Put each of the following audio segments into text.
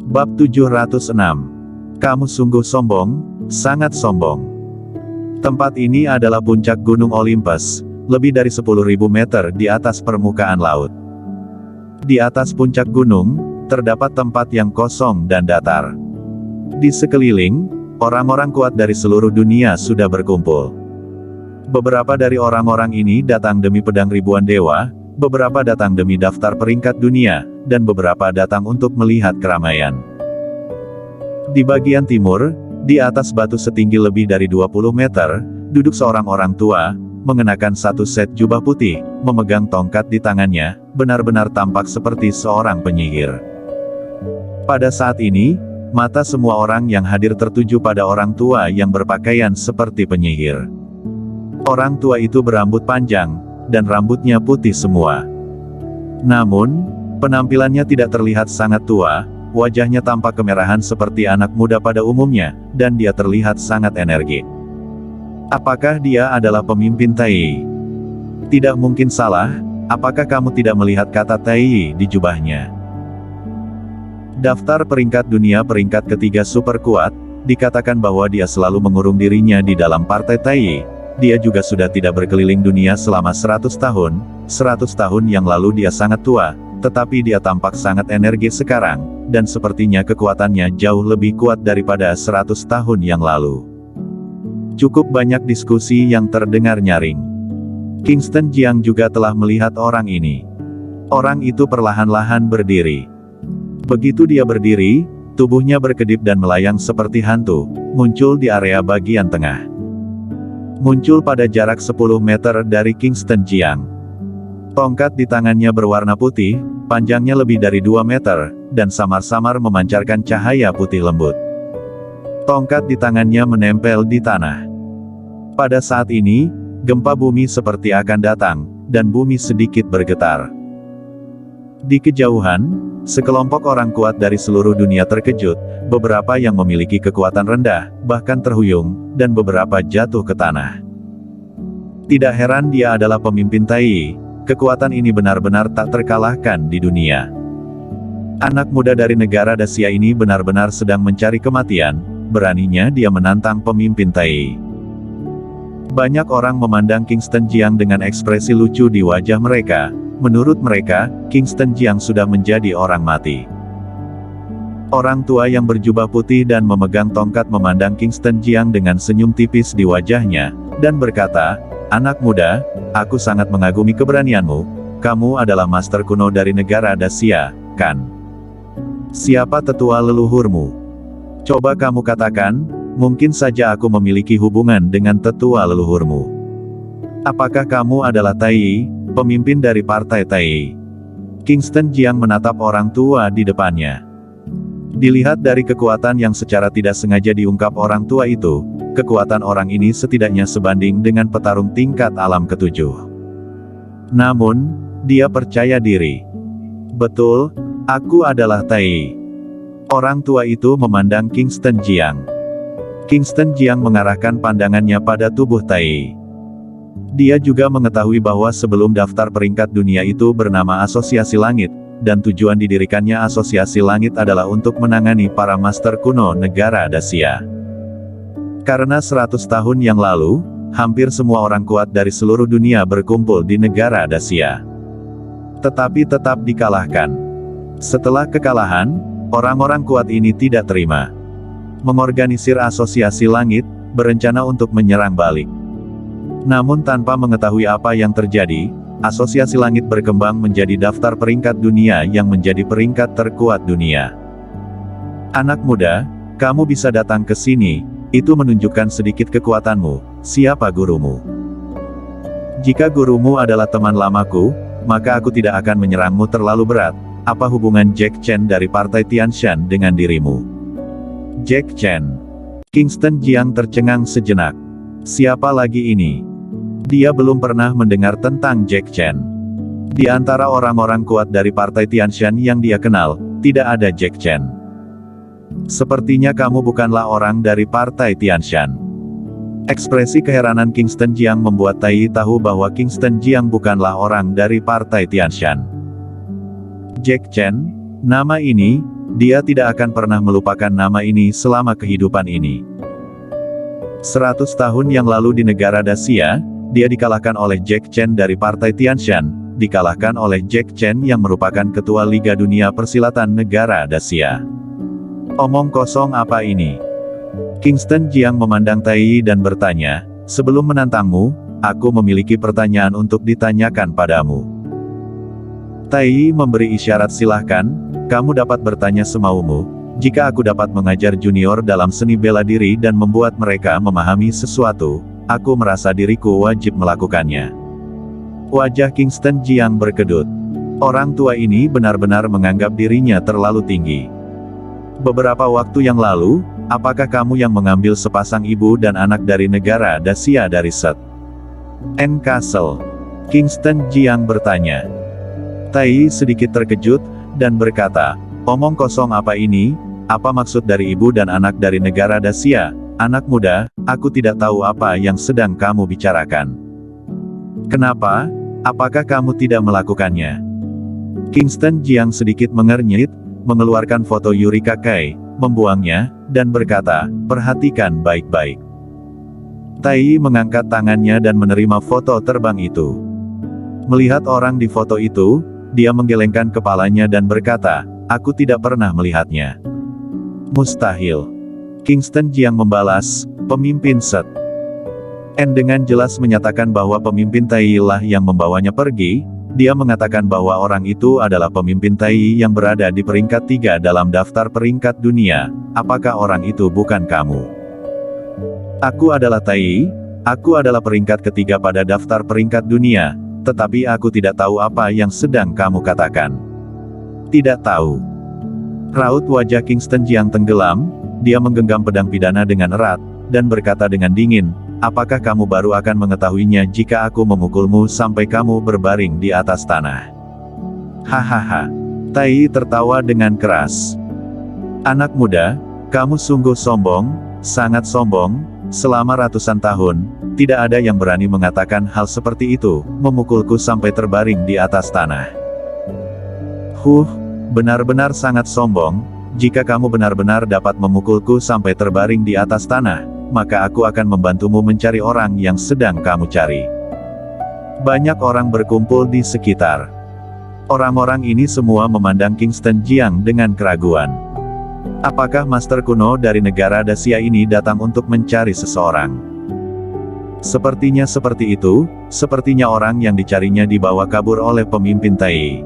Bab 706. Kamu sungguh sombong, sangat sombong. Tempat ini adalah puncak Gunung Olympus, lebih dari 10.000 meter di atas permukaan laut. Di atas puncak gunung, terdapat tempat yang kosong dan datar. Di sekeliling, orang-orang kuat dari seluruh dunia sudah berkumpul. Beberapa dari orang-orang ini datang demi pedang ribuan dewa, beberapa datang demi daftar peringkat dunia, dan beberapa datang untuk melihat keramaian. Di bagian timur, di atas batu setinggi lebih dari 20 meter, duduk seorang orang tua, mengenakan satu set jubah putih, memegang tongkat di tangannya, benar-benar tampak seperti seorang penyihir. Pada saat ini, mata semua orang yang hadir tertuju pada orang tua yang berpakaian seperti penyihir. Orang tua itu berambut panjang, dan rambutnya putih semua. Namun, penampilannya tidak terlihat sangat tua, wajahnya tampak kemerahan seperti anak muda pada umumnya, dan dia terlihat sangat energik. Apakah dia adalah pemimpin Tai? Tidak mungkin salah, apakah kamu tidak melihat kata Tai di jubahnya? Daftar peringkat dunia peringkat ketiga super kuat, dikatakan bahwa dia selalu mengurung dirinya di dalam partai Tai. Dia juga sudah tidak berkeliling dunia selama 100 tahun, 100 tahun yang lalu dia sangat tua, tetapi dia tampak sangat energis sekarang, dan sepertinya kekuatannya jauh lebih kuat daripada 100 tahun yang lalu. Cukup banyak diskusi yang terdengar nyaring. Kingston Jiang juga telah melihat orang ini. Orang itu perlahan-lahan berdiri. Begitu dia berdiri, tubuhnya berkedip dan melayang seperti hantu, muncul di area bagian tengah. Muncul pada jarak 10 meter dari Kingston Jiang. Tongkat di tangannya berwarna putih, panjangnya lebih dari 2 meter, dan samar-samar memancarkan cahaya putih lembut. Tongkat di tangannya menempel di tanah. Pada saat ini, gempa bumi seperti akan datang, dan bumi sedikit bergetar. Di kejauhan, sekelompok orang kuat dari seluruh dunia terkejut, beberapa yang memiliki kekuatan rendah, bahkan terhuyung, dan beberapa jatuh ke tanah. Tidak heran dia adalah pemimpin Tai, kekuatan ini benar-benar tak terkalahkan di dunia. Anak muda dari negara Dacia ini benar-benar sedang mencari kematian, beraninya dia menantang pemimpin Tai. Banyak orang memandang Kingston Jiang dengan ekspresi lucu di wajah mereka. Menurut mereka, Kingston Jiang sudah menjadi orang mati. Orang tua yang berjubah putih dan memegang tongkat memandang Kingston Jiang dengan senyum tipis di wajahnya, dan berkata, "Anak muda, aku sangat mengagumi keberanianmu. Kamu adalah master kuno dari negara Dacia, kan? Siapa tetua leluhurmu? Coba kamu katakan, mungkin saja aku memiliki hubungan dengan tetua leluhurmu. Apakah kamu adalah Tai, pemimpin dari partai Tai?" Kingston Jiang menatap orang tua di depannya. Dilihat dari kekuatan yang secara tidak sengaja diungkap orang tua itu, kekuatan orang ini setidaknya sebanding dengan petarung tingkat alam ketujuh. Namun, dia percaya diri. "Betul, aku adalah Tai." Orang tua itu memandang Kingston Jiang. Kingston Jiang mengarahkan pandangannya pada tubuh Tai. Dia juga mengetahui bahwa sebelum daftar peringkat dunia itu bernama Asosiasi Langit, dan tujuan didirikannya Asosiasi Langit adalah untuk menangani para master kuno negara Dacia. Karena 100 tahun yang lalu, hampir semua orang kuat dari seluruh dunia berkumpul di negara Dacia. Tetapi tetap dikalahkan. Setelah kekalahan, orang-orang kuat ini tidak terima. Mengorganisir Asosiasi Langit, berencana untuk menyerang balik. Namun tanpa mengetahui apa yang terjadi, Asosiasi Langit berkembang menjadi daftar peringkat dunia yang menjadi peringkat terkuat dunia. "Anak muda, kamu bisa datang ke sini, itu menunjukkan sedikit kekuatanmu. Siapa gurumu? Jika gurumu adalah teman lamaku, maka aku tidak akan menyerangmu terlalu berat. Apa hubungan Jack Chen dari partai Tianshan dengan dirimu?" Jack Chen. Kingston Jiang tercengang sejenak. Siapa lagi ini? Dia belum pernah mendengar tentang Jack Chen. Di antara orang-orang kuat dari partai Tianshan yang dia kenal, tidak ada Jack Chen. "Sepertinya kamu bukanlah orang dari partai Tianshan." Ekspresi keheranan Kingston Jiang membuat Tai tahu bahwa Kingston Jiang bukanlah orang dari partai Tianshan. Jack Chen, nama ini, Dia tidak akan pernah melupakan nama ini selama kehidupan ini. 100 tahun yang lalu di negara Dacia, dia dikalahkan oleh Jack Chen dari Partai Tianshan, dikalahkan oleh Jack Chen yang merupakan Ketua Liga Dunia Persilatan negara Dacia. Omong kosong apa ini? Kingston Jiang memandang Tai dan bertanya, sebelum menantangmu, aku memiliki pertanyaan untuk ditanyakan padamu. Tai memberi isyarat silahkan, kamu dapat bertanya semaumu. Jika aku dapat mengajar junior dalam seni bela diri dan membuat mereka memahami sesuatu, aku merasa diriku wajib melakukannya. Wajah Kingston Jiang berkedut. Orang tua ini benar-benar menganggap dirinya terlalu tinggi. Beberapa waktu yang lalu, apakah kamu yang mengambil sepasang ibu dan anak dari negara Dacia dari Set N Castle? Kingston Jiang bertanya. Tai sedikit terkejut, dan berkata, omong kosong apa ini? Apa maksud dari ibu dan anak dari negara Dacia? Anak muda, aku tidak tahu apa yang sedang kamu bicarakan. Kenapa? Apakah kamu tidak melakukannya? Kingston Jiang sedikit mengernyit, mengeluarkan foto Yurika Kai, membuangnya, dan berkata, perhatikan baik-baik. Tai mengangkat tangannya dan menerima foto terbang itu. Melihat orang di foto itu, dia menggelengkan kepalanya dan berkata, aku tidak pernah melihatnya. Mustahil. Kingston Jiang membalas, pemimpin Set N dengan jelas menyatakan bahwa pemimpin Tai lah yang membawanya pergi. Dia mengatakan bahwa orang itu adalah pemimpin Tai yang berada di peringkat 3 dalam daftar peringkat dunia. Apakah orang itu bukan kamu? Aku adalah Tai, aku adalah peringkat ketiga pada daftar peringkat dunia, tetapi aku tidak tahu apa yang sedang kamu katakan. Tidak tahu. Raut wajah Kingston Jiang tenggelam, dia menggenggam pedang pidana dengan erat, dan berkata dengan dingin, apakah kamu baru akan mengetahuinya jika aku memukulmu sampai kamu berbaring di atas tanah? Hahaha. Tai tertawa dengan keras. Anak muda, kamu sungguh sombong, sangat sombong, selama ratusan tahun, tidak ada yang berani mengatakan hal seperti itu, memukulku sampai terbaring di atas tanah. Benar-benar sangat sombong, jika kamu benar-benar dapat memukulku sampai terbaring di atas tanah, maka aku akan membantumu mencari orang yang sedang kamu cari. Banyak orang berkumpul di sekitar. Orang-orang ini semua memandang Kingston Jiang dengan keraguan. Apakah master kuno dari negara Dacia ini datang untuk mencari seseorang? Sepertinya seperti itu, sepertinya orang yang dicarinya dibawa kabur oleh pemimpin Tai.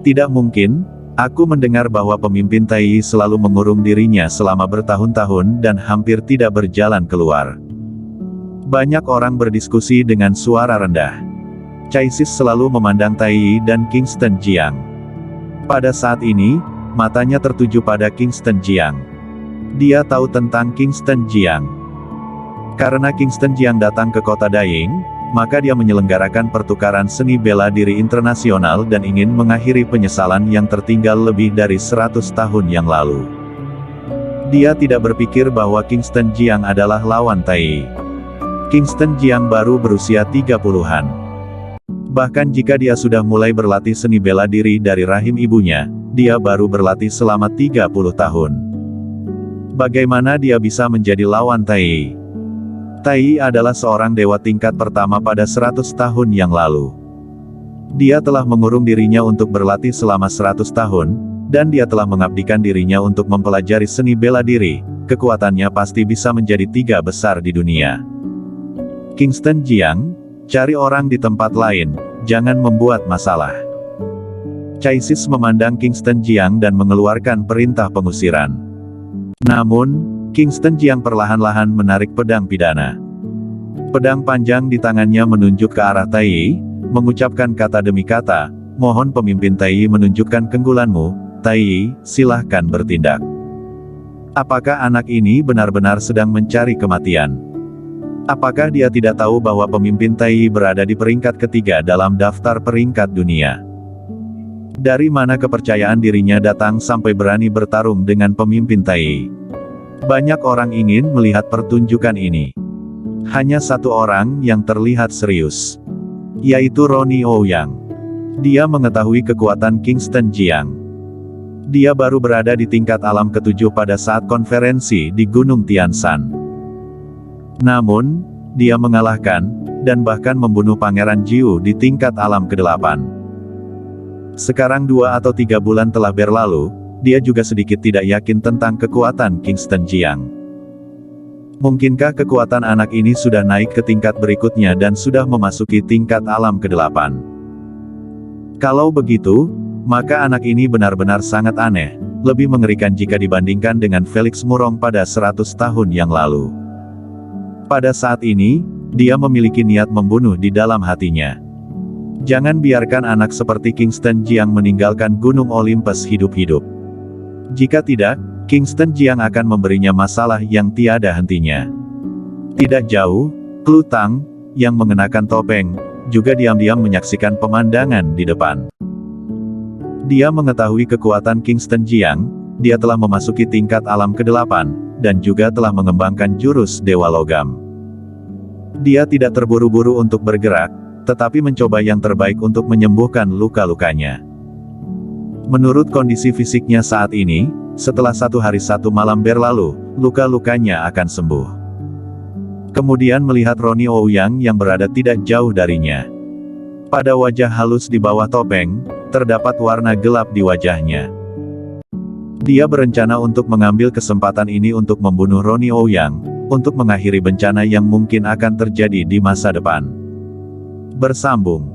Tidak mungkin, aku mendengar bahwa pemimpin Tai selalu mengurung dirinya selama bertahun-tahun dan hampir tidak berjalan keluar. Banyak orang berdiskusi dengan suara rendah. Caisis selalu memandang Tai dan Kingston Jiang. Pada saat ini, matanya tertuju pada Kingston Jiang. Dia tahu tentang Kingston Jiang. Karena Kingston Jiang datang ke kota Daying, maka dia menyelenggarakan pertukaran seni bela diri internasional dan ingin mengakhiri penyesalan yang tertinggal lebih dari 100 tahun yang lalu. Dia tidak berpikir bahwa Kingston Jiang adalah lawan Tai. Kingston Jiang baru berusia 30-an. Bahkan jika dia sudah mulai berlatih seni bela diri dari rahim ibunya, dia baru berlatih selama 30 tahun. Bagaimana dia bisa menjadi lawan Tai? Tai adalah seorang dewa tingkat pertama pada 100 tahun yang lalu. Dia telah mengurung dirinya untuk berlatih selama 100 tahun, dan dia telah mengabdikan dirinya untuk mempelajari seni bela diri. Kekuatannya pasti bisa menjadi 3 besar di dunia. Kingston Jiang, cari orang di tempat lain, jangan membuat masalah. Caisis memandang Kingston Jiang dan mengeluarkan perintah pengusiran. Namun, Kingston Jiang perlahan-lahan menarik pedang pidana. Pedang panjang di tangannya menunjuk ke arah Tai, mengucapkan kata demi kata, mohon pemimpin Tai menunjukkan keunggulanmu, Tai, silahkan bertindak. Apakah anak ini benar-benar sedang mencari kematian? Apakah dia tidak tahu bahwa pemimpin Tai berada di peringkat ketiga dalam daftar peringkat dunia? Dari mana kepercayaan dirinya datang sampai berani bertarung dengan pemimpin Tai? Banyak orang ingin melihat pertunjukan ini. Hanya satu orang yang terlihat serius, yaitu Ronnie Ouyang. Dia mengetahui kekuatan Kingston Jiang. Dia baru berada di tingkat alam ke-7 pada saat konferensi di Gunung Tianshan. Namun, dia mengalahkan, dan bahkan membunuh Pangeran Jiu di tingkat alam ke-8. Sekarang 2 atau 3 bulan telah berlalu, dia juga sedikit tidak yakin tentang kekuatan Kingston Jiang. Mungkinkah kekuatan anak ini sudah naik ke tingkat berikutnya dan sudah memasuki tingkat alam ke-8? Kalau begitu, maka anak ini benar-benar sangat aneh, lebih mengerikan jika dibandingkan dengan Felix Murong pada 100 tahun yang lalu. Pada saat ini, dia memiliki niat membunuh di dalam hatinya. Jangan biarkan anak seperti Kingston Jiang meninggalkan Gunung Olympus hidup-hidup. Jika tidak, Kingston Jiang akan memberinya masalah yang tiada hentinya. Tidak jauh, Klu Tang, yang mengenakan topeng, juga diam-diam menyaksikan pemandangan di depan. Dia mengetahui kekuatan Kingston Jiang, dia telah memasuki tingkat alam ke-8, dan juga telah mengembangkan jurus Dewa Logam. Dia tidak terburu-buru untuk bergerak, tetapi mencoba yang terbaik untuk menyembuhkan luka-lukanya. Menurut kondisi fisiknya saat ini, setelah 1 hari 1 malam berlalu, luka-lukanya akan sembuh. Kemudian melihat Ronnie Ouyang yang berada tidak jauh darinya. Pada wajah halus di bawah topeng, terdapat warna gelap di wajahnya. Dia berencana untuk mengambil kesempatan ini untuk membunuh Ronnie Ouyang, untuk mengakhiri bencana yang mungkin akan terjadi di masa depan. Bersambung.